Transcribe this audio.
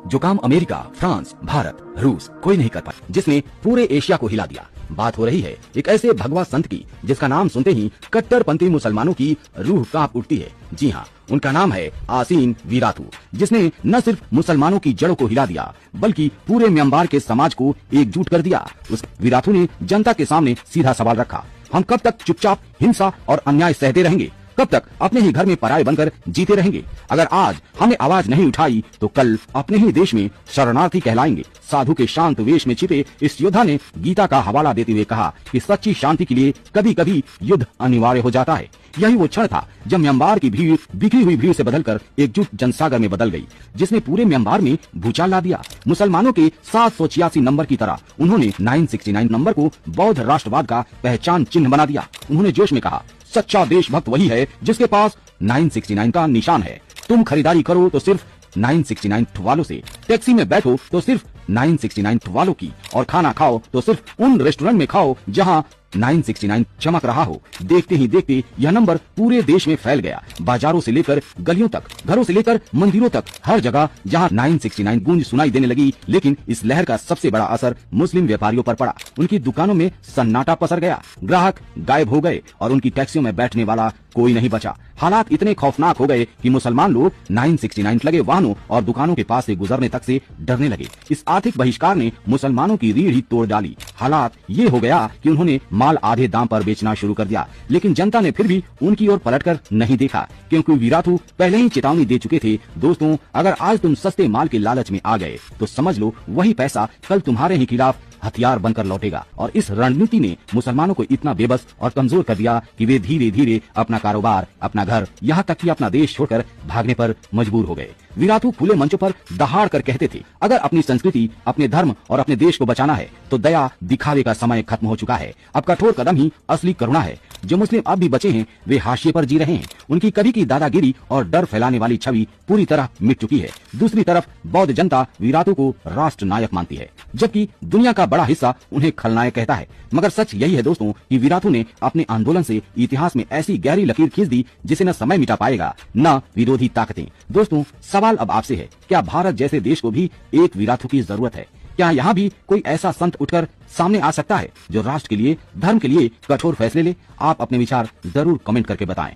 जो काम America, France, Bharat, रूस कोई नहीं कर पाया, जिसने पूरे एशिया को हिला दिया। बात हो रही है एक ऐसे भगवा संत की जिसका नाम सुनते ही कट्टरपंथी मुसलमानों की रूह कांप उठती है। जी हाँ, उनका नाम है आसीन वीरातू, जिसने न सिर्फ मुसलमानों की जड़ों को हिला दिया बल्कि पूरे म्यांमार के समाज को एकजुट कर दिया। उस वीरातू ने जनता के सामने सीधा सवाल रखा, हम कब तक चुपचाप हिंसा और अन्याय सहते रहेंगे? कब तक अपने ही घर में पराये बनकर जीते रहेंगे? अगर आज हमने आवाज नहीं उठाई तो कल अपने ही देश में शरणार्थी कहलाएंगे। साधु के शांत वेश में छिपे इस योद्धा ने गीता का हवाला देते हुए कहा कि सच्ची शांति के लिए कभी कभी युद्ध अनिवार्य हो जाता है। यही वो क्षण था जब म्यांमार की भीड़ बिखरी हुई भीड़ से बदलकर एकजुट जनसागर में बदल गई, जिसने पूरे म्यांमार में भूचाल ला दिया। मुसलमानों के 786 नंबर की तरह उन्होंने 969 नंबर को बौद्ध राष्ट्रवाद का पहचान चिन्ह बना दिया। उन्होंने जोश में कहा, सच्चा देशभक्त वही है जिसके पास 969 का निशान है। तुम खरीदारी करो तो सिर्फ 969 वालों से, टैक्सी में बैठो तो सिर्फ 969 वालों की, और खाना खाओ तो सिर्फ उन रेस्टोरेंट में खाओ जहां 969 चमक रहा हो। देखते ही देखते यह नंबर पूरे देश में फैल गया। बाजारों से लेकर गलियों तक, घरों से लेकर मंदिरों तक, हर जगह जहां 969 गूंज सुनाई देने लगी। लेकिन इस लहर का सबसे बड़ा असर मुस्लिम व्यापारियों पर पड़ा। उनकी दुकानों में सन्नाटा पसर गया, ग्राहक गायब हो गए और उनकी टैक्सियों में बैठने वाला कोई नहीं बचा। हालात इतने खौफनाक हो गए कि मुसलमान लोग 969 लगे वाहनों और दुकानों के पास से गुजरने तक से डरने लगे। इस आर्थिक बहिष्कार ने मुसलमानों की रीढ़ ही तोड़ डाली। हालात ये हो गया कि उन्होंने माल आधे दाम पर बेचना शुरू कर दिया। लेकिन जनता ने फिर भी उनकी ओर पलटकर नहीं देखा, क्योंकि वीरातू पहले ही चेतावनी दे चुके थे। दोस्तों, अगर आज तुम सस्ते माल के लालच में आ गए तो समझ लो वही पैसा कल तुम्हारे ही खिलाफ हथियार बनकर लौटेगा। और इस रणनीति ने मुसलमानों को इतना बेबस और कमजोर कर दिया कि वे धीरे धीरे अपना कारोबार, अपना घर, यहाँ तक कि अपना देश छोड़कर भागने पर मजबूर हो गए। वीरातू खुले मंचों पर दहाड़ कर कहते थे, अगर अपनी संस्कृति, अपने धर्म और अपने देश को बचाना है तो दया दिखावे का समय खत्म हो चुका है। अब कठोर कदम ही असली करुणा है। जो मुस्लिम अब भी बचे हैं वे हाशिए पर जी रहे हैं। उनकी कभी की दादागिरी और डर फैलाने वाली छवि पूरी तरह मिट चुकी है। दूसरी तरफ बौद्ध जनता वीरातू को राष्ट्र नायक मानती है, जबकि दुनिया का बड़ा हिस्सा उन्हें खलनायक कहता है। मगर सच यही है दोस्तों कि वीरातू ने अपने आंदोलन से इतिहास में ऐसी गहरी लकीर खींच दी जिसे न समय मिटा पाएगा न विरोधी ताकतें। दोस्तों, सवाल अब आपसे है, क्या भारत जैसे देश को भी एक वीरातू की जरूरत है? क्या यहाँ भी कोई ऐसा संत उठकर सामने आ सकता है जो राष्ट्र के लिए, धर्म के लिए कठोर फैसले ले? आप अपने विचार जरूर कमेंट करके बताएं।